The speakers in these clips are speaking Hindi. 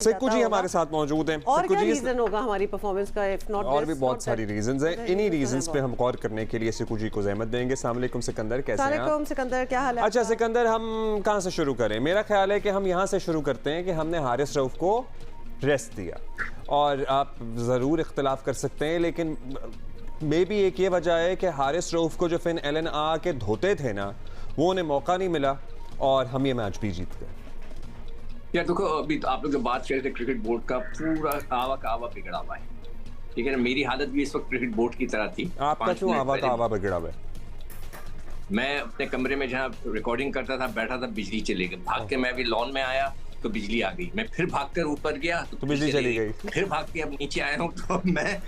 सिक्कू जी हमारे साथ मौजूद हैं। और क्या रीजन होगा हमारी परफॉर्मेंस का? इफ नॉट और भी बहुत सारी रीजंस हैं। इन्हीं रीजंस पे हम गौर करने के लिए सिक्कू जी को ज़हमत देंगे। अस्सलाम वालेकुम सिकंदर, कैसे हैं आप? सिकंदर, क्या हाल है? अच्छा सिकंदर, हम कहाँ से शुरू करें? मेरा ख्याल है कि हम यहाँ से शुरू करते हैं कि हमने हारिस रऊफ को रेस्ट दिया, और आप ज़रूर इख्तलाफ कर सकते हैं, लेकिन मे बी एक ये वजह है कि हारिस रऊफ को जो फिन एलन के धोते थे ना, वो उन्हें मौका नहीं मिला और हम ये मैच भी जीत गए। यार देखो, अभी तो आप लोग जो बात कर रहे थे क्रिकेट बोर्ड का, पूरा आवा का आवा बिगड़ा हुआ है। ठीक है ना, मेरी हालत भी इस वक्त क्रिकेट बोर्ड की तरह थी। आपका क्यों आवा का आवा बिगड़ा हुआ है? मैं अपने कमरे में जहाँ रिकॉर्डिंग करता था बैठा था, बिजली चली गई। भाग के मैं अभी लॉन में आया तो बिजली आ गई। मैं फिर भागकर ऊपर गया तो बिजली चली गई। फिर भाग के अब नीचे आया हूँ तो मैं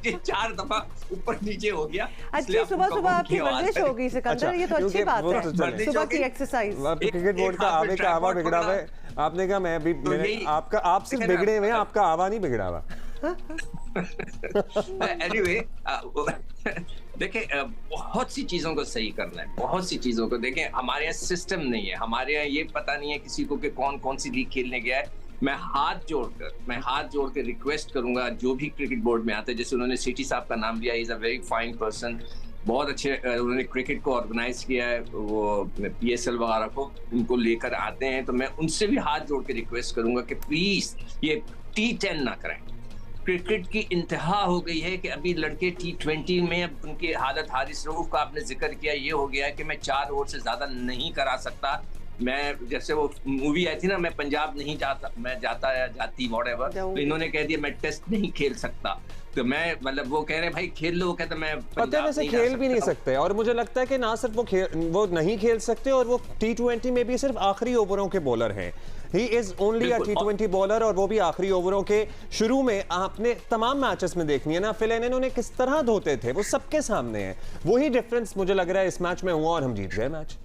4 दफा ऊपर नीचे हो गया। अच्छा, सुबह सुबह आपकी वर्जिश हो गई सिकंदर, ये तो अच्छी बात है, सुबह की एक्सरसाइज। क्रिकेट बोर्ड का आवे का आवा बिगड़ा हुआ है। आपने कहा मैं अभी आपका आप सिर्फ बिगड़े हुए हैं, आपका आवा नहीं बिगड़ा हुआ। एनीवे, देखिए बहुत सी चीजों को सही करना है, बहुत सी चीजों को। देखें, हमारे यहाँ सिस्टम नहीं है, हमारे यहाँ ये पता नहीं है किसी को कि कौन कौन सी लीग खेलने गया है। मैं हाथ जोड़ कर रिक्वेस्ट करूंगा जो भी क्रिकेट बोर्ड में आते हैं, जैसे उन्होंने सिटी साहब का नाम लिया, is a very fine person, बहुत अच्छे उन्होंने क्रिकेट को ऑर्गेनाइज किया है, वो PSL वगैरह को उनको लेकर आते हैं, तो मैं उनसे भी हाथ जोड़ के रिक्वेस्ट करूंगा कि प्लीज ये T10 ना करें। क्रिकेट की इंतहा हो गई है कि अभी लड़के T20 में, अब उनकी हालत, हारिस रऊफ का आपने जिक्र किया, ये हो गया है कि मैं 4 ओवर से ज्यादा नहीं करा सकता। मैं जैसे वो मूवी आई थी ना, मैं पंजाब नहीं जाता, मैं जाता या जाती व्हाटएवर, तो इन्होंने कह दिया मैं टेस्ट नहीं खेल सकता। तो मैं मतलब वो कह रहे भाई खेल लो, वो कहता मैं पता है खेल भी नहीं सकते। और मुझे लगता है कि ना सिर्फ वो नहीं खेल सकते, और वो T20 में भी सिर्फ आखिरी ओवरों के बॉलर हैं। He is only a T20 bowler, और वो भी आखिरी ओवरों के। शुरू में आपने तमाम मैचेस में देखनी है ना, फिल एलन उन्हें किस तरह धोते थे, वो सबके सामने है। वही डिफरेंस मुझे लग रहा है इस मैच में हुआ और हम जीत गए मैच।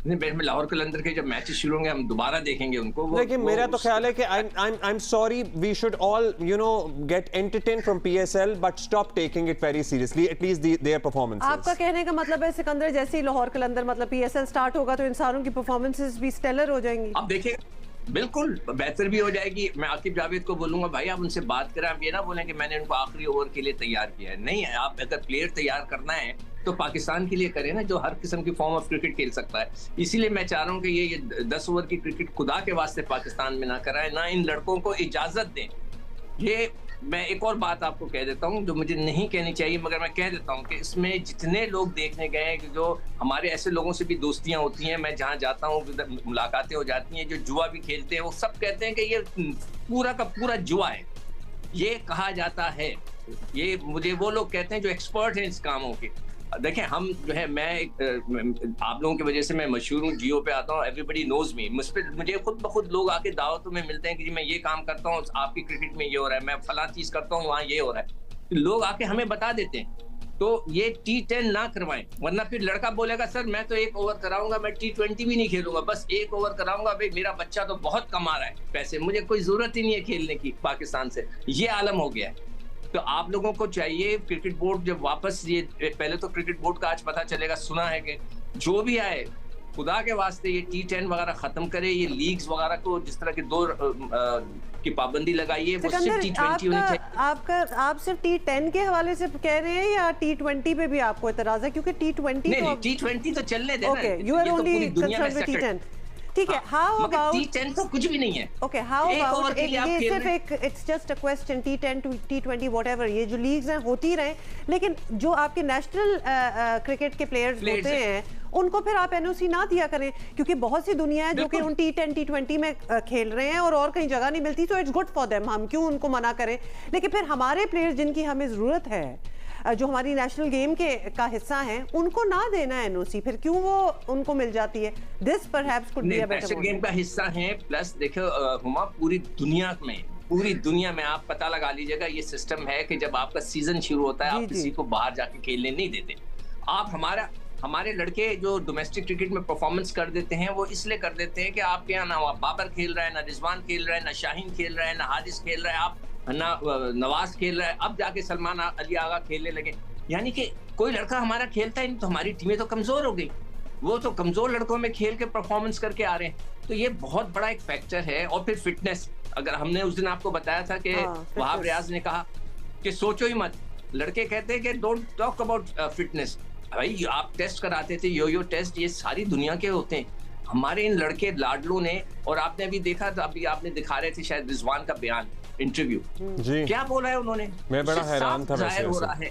नहीं, लाहौर कलंदर के जब मैचेस शुरू होंगे हम दोबारा देखेंगे उनको। लेकिन मेरा तो ख्याल है कि I am sorry, we should all get entertain from PSL, but stop taking it very seriously, at least their performances. आपका कहने का मतलब है सिकंदर, जैसे ही लाहौर कलंदर मतलब PSL स्टार्ट होगा तो इंसानों की परफॉर्मेंसेस भी स्टेलर हो जाएंगी। अब देखिए, बिल्कुल बेहतर भी हो जाएगी। मैं आकिब जावेद को बोलूंगा भाई आप उनसे बात करें, आप ये ना बोलें कि मैंने उनको आखिरी ओवर के लिए तैयार किया है। नहीं है, आप अगर प्लेयर तैयार करना है तो पाकिस्तान के लिए करें ना, जो हर किस्म की फॉर्म ऑफ क्रिकेट खेल सकता है। इसीलिए मैं चाह रहा हूँ कि ये 10 ओवर की क्रिकेट खुदा के वास्ते पाकिस्तान में ना कराए, ना इन लड़कों को इजाजत दें। ये मैं एक और बात आपको कह देता हूँ जो मुझे नहीं कहनी चाहिए, मगर मैं कह देता हूँ कि इसमें जितने लोग देखने गए हैं, कि जो हमारे ऐसे लोगों से भी दोस्तियां होती हैं, मैं जहाँ जाता हूँ मुलाकातें हो जाती हैं, जो जुआ भी खेलते हैं, वो सब कहते हैं कि ये पूरा का पूरा जुआ है। ये कहा जाता है, ये मुझे वो लोग कहते हैं जो एक्सपर्ट हैं इस कामों के। देखें, हम जो है, मैं आप लोगों की वजह से मैं मशहूर हूँ, जियो पे आता हूँ, एवरीबडी नोज मी। मुझे खुद ब खुद लोग आके दावतों में मिलते हैं कि जी मैं ये काम करता हूँ, आपकी क्रिकेट में ये हो रहा है, मैं फला चीज करता हूँ, वहाँ ये हो रहा है। लोग आके हमें बता देते हैं। तो ये T10 ना करवाएं, वरना फिर लड़का बोलेगा सर मैं तो 1 ओवर कराऊंगा, मैं T20 भी नहीं खेलूंगा, बस 1 ओवर कराऊंगा। भाई मेरा बच्चा तो बहुत कमा रहा है पैसे, मुझे कोई जरूरत ही नहीं है खेलने की पाकिस्तान से। ये आलम हो गया है। तो आप लोगों को चाहिए, क्रिकेट बोर्ड जब वापस, ये पहले तो क्रिकेट बोर्ड का आज पता चलेगा, सुना है कि जो भी आए खुदा के वास्ते ये T10 वगैरह खत्म करे, ये लीग्स वगैरह को जिस तरह के 2 की पाबंदी लगाइए, वो सिर्फ T20 होनी चाहिए। आप सिर्फ T10 के हवाले से कह रहे हैं या T20 पे भी आपको एतराज है? क्योंकि T20 नहीं, T20 तो चलने देना। Okay, you are only concerned with T10। ठीक है, हाउ अबाउट T10 तो कुछ भी नहीं है। ओके, हाउ अबाउट ये सिर्फ एक, it's just a question, T10 to T20 whatever, ये जो लीग्स हैं होती रहे, लेकिन जो आपके नेशनल क्रिकेट के प्लेयर्स होते हैं उनको फिर आप NOC ना दिया करें, क्योंकि बहुत सी दुनिया है जो कि उन T10 T20 में खेल रहे हैं और कहीं जगह नहीं मिलती, तो इट्स गुड फॉर देम, हम क्यों उनको मना करें। लेकिन फिर हमारे प्लेयर्स जिनकी हमें जरूरत है, जो हमारी नेशनल गेम के का हिस्सा हैं, उनको ना देना है NOC, फिर क्यों वो उनको मिल जाती है? This perhaps could be a better national game का हिस्सा है। प्लस देखो हुमा, पूरी दुनिया में आप पता लगा लीजिएगा, ये सिस्टम है कि जब आपका सीजन शुरू होता है आप किसी को बाहर जाके खेलने नहीं देते। आप हमारे लड़के जो डोमेस्टिक क्रिकेट में परफॉर्मेंस कर देते हैं, वो इसलिए कर देते हैं कि आपके यहाँ ना बाबर खेल रहा है, ना रिजवान खेल रहा है, ना शाहीन खेल रहा है, ना हारिस खेल रहा है, आप ना नवाज खेल रहा है, अब जाके सलमान अली आगा खेलने लगे। यानी कि कोई लड़का हमारा खेलता है नहीं, तो हमारी टीमें तो कमजोर हो गई। वो तो कमजोर लड़कों में खेल के परफॉर्मेंस करके आ रहे हैं। तो ये बहुत बड़ा एक फैक्टर है। और फिर फिटनेस, अगर हमने उस दिन आपको बताया था कि वहाब रियाज ने कहा कि सोचो ही मत, लड़के कहते हैं कि डोंट टॉक अबाउट फिटनेस। भाई आप टेस्ट कराते थे, यो टेस्ट, ये सारी दुनिया के होते हैं। हमारे इन लड़के लाडलों ने, और आपने अभी देखा था, अभी आपने दिखा रहे थे शायद रिजवान का बयान, इंटरव्यू, क्या बोला है उन्होंने, मैं बड़ा हैरान था। जाहिर हो रहा है,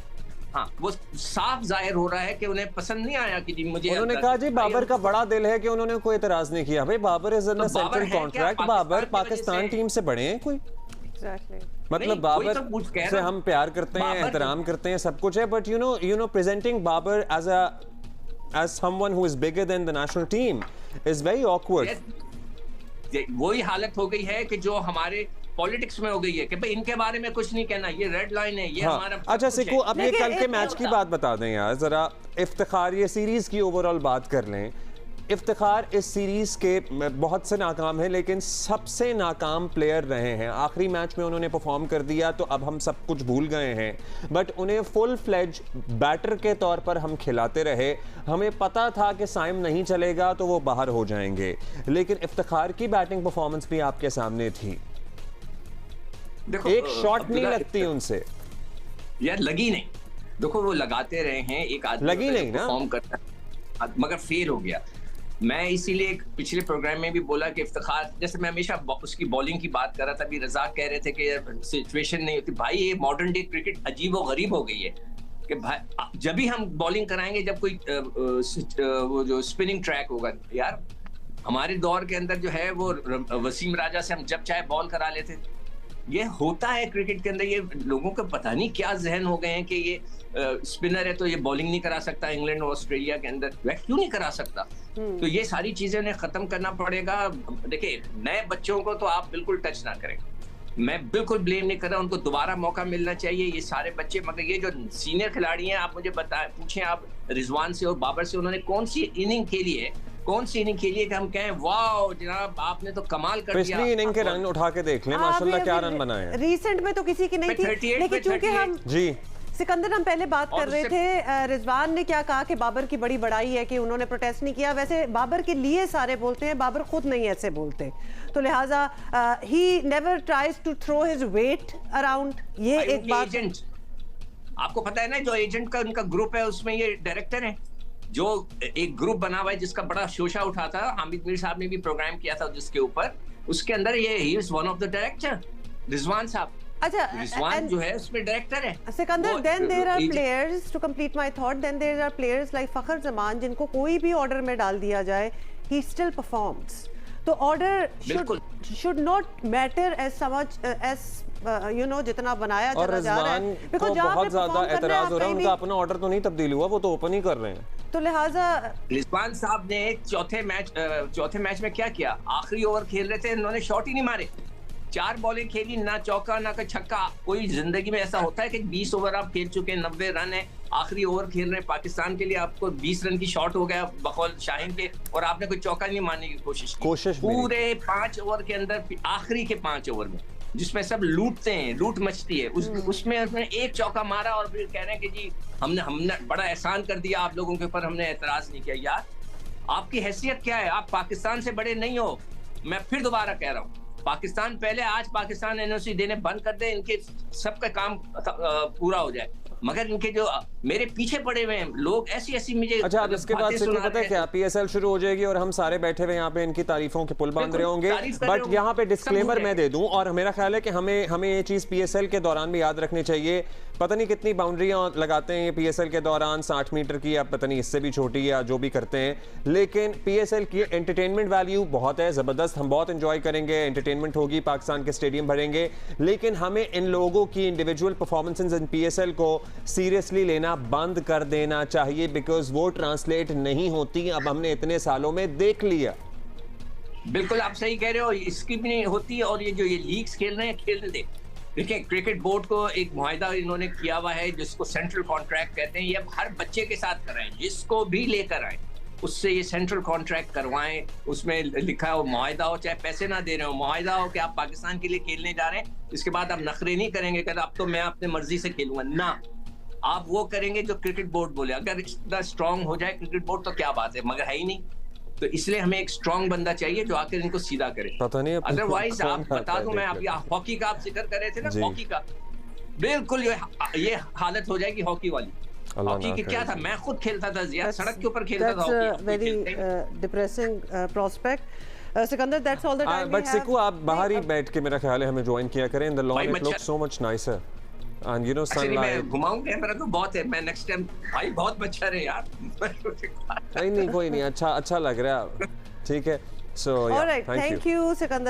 हाँ, वो साफ जाहिर हो रहा है कि उन्हें पसंद नहीं आया कि जी मुझे, उन्होंने कहा जी बाबर का बड़ा दिल है कि उन्होंने कोई एतराज नहीं किया। भाई Babar is in central contract, Babar Pakistan team से बड़े हैं कोई, मतलब बाबर से हम प्यार करते हैं, एहतराम करते हैं, सब कुछ है, but you know presenting Babar as someone who is bigger than the national team is very awkward. वही हालत हो गई है कि जो हमारे पॉलिटिक्स में हो गई है कि भाई इनके बारे में कुछ नहीं कहना, ये रेड लाइन है, ये हमारा। अच्छा सिकू, अब ये कल के मैच की बात बता दें यार जरा। इफ्तिखार, ये सीरीज की ओवरऑल बात कर लें। इफ्तिखार इस सीरीज के बहुत से नाकाम हैं, लेकिन सबसे नाकाम प्लेयर रहे हैं। आखिरी मैच में उन्होंने परफॉर्म कर दिया तो अब हम सब कुछ भूल गए हैं, बट उन्हें फुल फ्लेज बैटर के तौर पर हम खिलाते रहे। हमें पता था कि साइम नहीं चलेगा तो वो बाहर हो जाएंगे, लेकिन इफ्तिखार की बैटिंग परफॉर्मेंस भी आपके सामने थी। एक शॉट नहीं लगती उनसे यार, लगी नहीं। देखो वो लगाते रहे हैं, एक आदमी लगी नहीं ना, परफॉर्म करता है मगर फेल हो गया। मैं इसीलिए पिछले प्रोग्राम में भी बोला कि इफ्तिखार, जैसे मैं हमेशा उसकी बॉलिंग की बात कर रहा था, अभी रज़ाक कह रहे थे कि सिचुएशन नहीं होती। भाई ये मॉडर्न डे क्रिकेट अजीब व गरीब हो गई है कि भाई जब भी हम बॉलिंग कराएंगे, जब कोई वो जो स्पिनिंग ट्रैक होगा, यार हमारे दौर के अंदर जो है वो वसीम राजा से हम जब चाहे बॉल करा लेते। ये होता है क्रिकेट के अंदर। ये लोगों को पता नहीं क्या जहन हो गए हैं कि ये स्पिनर है तो ये बॉलिंग नहीं करा सकता। इंग्लैंड और ऑस्ट्रेलिया के अंदर वह क्यों नहीं करा सकता? तो ये सारी चीजें उन्हें खत्म करना पड़ेगा। देखिए, नए बच्चों को तो आप बिल्कुल टच ना करें। मैं बिल्कुल ब्लेम नहीं कर रहा, उनको दोबारा मौका मिलना चाहिए ये सारे बच्चे। मगर ये जो सीनियर खिलाड़ी हैं, आप मुझे पूछें आप रिजवान से और बाबर से, उन्होंने कौन सी इनिंग खेली है, कौन सी इनिंग खेली है कि हम कहें वाह जनाब आपने तो कमाल कर दिया। पिछली इनिंग के रन उठा के देख लें, माशाल्लाह क्या रन बनाए हैं। रिसेंट में तो किसी की नहीं थी, लेकिन चूंकि हम जी सिकंदर हम पहले बात कर रहे थे, रिजवान ने क्या कहा कि बाबर की बड़ी बड़ाई है कि उन्होंने प्रोटेस्ट नहीं किया। वैसे बाबर के लिए सारे बोलते हैं, बाबर खुद नहीं ऐसे बोलते, तो लिहाजा he never tries to throw his weight around. ये एक बात आपको पता है ना, जो एजेंट का उनका ग्रुप है उसमें ये डायरेक्टर है, जो एक ग्रुप बना हुआ है जिसका बड़ा शोशा उठा था। हामिद मीर साहब ने भी प्रोग्राम किया था जिसके ऊपर, उसके अंदर ये ही is one of the director, Rizwan साहब। अच्छा, रिजवान जो है उसमें डायरेक्टर है। Sikandar, then there are players, to complete my thought, then there are players like Fakhar Zaman, जिनको कोई भी ऑर्डर में डाल दिया जाए ही स्टिल परफॉर्म्स। तो order should not matter as much as you know जितना बनाया चला जा रहा है। बिकॉज़ बहुत ज्यादा एतराज हो रहा है, उनका अपना ऑर्डर तो नहीं तब्दील हुआ, वो तो ओपन ही कर रहे हैं। तो लिहाजा रिजवान साहब ने चौथे मैच में क्या किया, आखिरी ओवर खेल रहे थे, इन्होंने शॉट ही नहीं मारे। 4 बॉलें खेली, ना चौका ना कोई छक्का। कोई जिंदगी में ऐसा होता है कि 20 ओवर आप खेल चुके हैं, 90 रन है, आखिरी ओवर खेल रहे हैं पाकिस्तान के लिए, आपको 20 रन की शॉट हो गया बकौल शाहीन के, और आपने कोई चौका नहीं मारने की कोशिश की। पूरे 5 ओवर के अंदर, आखिरी के 5 ओवर में जिसमें सब लूटते हैं, लूट मचती है, उसमें एक चौका मारा और फिर कह रहे हैं कि जी हमने बड़ा एहसान कर दिया आप लोगों के ऊपर, हमने एतराज नहीं किया। यार आपकी हैसियत क्या है? आप पाकिस्तान से बड़े नहीं हो। मैं फिर दोबारा कह रहा हूँ, पाकिस्तान पहले, आज पाकिस्तान एनओसी देने बंद कर दे, इनके सबका काम पूरा हो जाए। मगर इनके जो मेरे पीछे पड़े हुए हैं लोग, ऐसी मुझे। अच्छा, अब इसके बाद से पता है क्या, पीएसएल शुरू हो जाएगी और हम सारे बैठे हुए यहाँ पे इनकी तारीफों के पुल बांध रहे होंगे। बट यहाँ पे डिस्क्लेमर मैं दे दूं, और मेरा ख्याल है कि हमें ये चीज पीएसएल के दौरान भी याद रखनी चाहिए। पता नहीं कितनी बाउंड्रियां लगाते हैं ये पीएसएल के दौरान, 60 मीटर की, या पता नहीं इससे भी छोटी, या जो भी करते हैं, लेकिन पीएसएल की एंटरटेनमेंट वैल्यू बहुत है, जबरदस्त। हम बहुत एंजॉय करेंगे, एंटरटेनमेंट होगी, पाकिस्तान के स्टेडियम भरेंगे, लेकिन हमें इन लोगों की इंडिविजुअल परफॉर्मेंसेस इन पीएसएल को सीरियसली लेना बंद कर देना चाहिए, बिकॉज वो ट्रांसलेट नहीं होती। अब हमने इतने सालों में देख लिया। बिल्कुल आप सही कह रहे हो, इसकी भी नहीं होती। और ये जो ये लीग्स खेल रहे हैं, खेलने दे। देखिए, क्रिकेट बोर्ड को एक मुआहदा इन्होंने किया हुआ है जिसको सेंट्रल कॉन्ट्रैक्ट कहते हैं। ये अब हर बच्चे के साथ कर रहे हैं, जिसको भी लेकर आए उससे ये सेंट्रल कॉन्ट्रैक्ट करवाएं। उसमें लिखा हो मुआहदा हो, चाहे पैसे ना दे रहे हो, मुआहदा हो कि आप पाकिस्तान के लिए खेलने जा रहे हैं। इसके बाद आप नखरे नहीं करेंगे कि अब तो मैं अपने मर्जी से खेलूंगा ना, आप वो करेंगे जो क्रिकेट बोर्ड बोले। अगर इतना स्ट्रांग हो जाए क्रिकेट बोर्ड तो क्या बात है, मगर है ही नहीं। तो इसलिए हमें एक स्ट्रांग बंदा चाहिए जो आकर इनको सीधा करे। पता नहीं अदरवाइज आप बता दूं, मैं अभी हॉकी का आप जिक्र कर रहे थे ना, हॉकी का बिल्कुल ये हालत हो जाएगी हॉकी वाली। हॉकी की क्या था, मैं खुद खेलता था यार, सड़क के ऊपर खेलता था hockey. Very depressing prospect. Sikandar, that's all the time we have. But Siku आप बाहर ही बैठ के मेरा ख्याल है हमें ज्वाइन किया करें in the lawn, it looks so much nicer and you know sunlight. मैं घुमाऊं कैमरा तो बहुत है, मैं नेक्स्ट टाइम भाई बहुत मच्छर है यार। नहीं कोई नहीं, अच्छा लग रहा है, ठीक है। So alright, thank you Sikandar.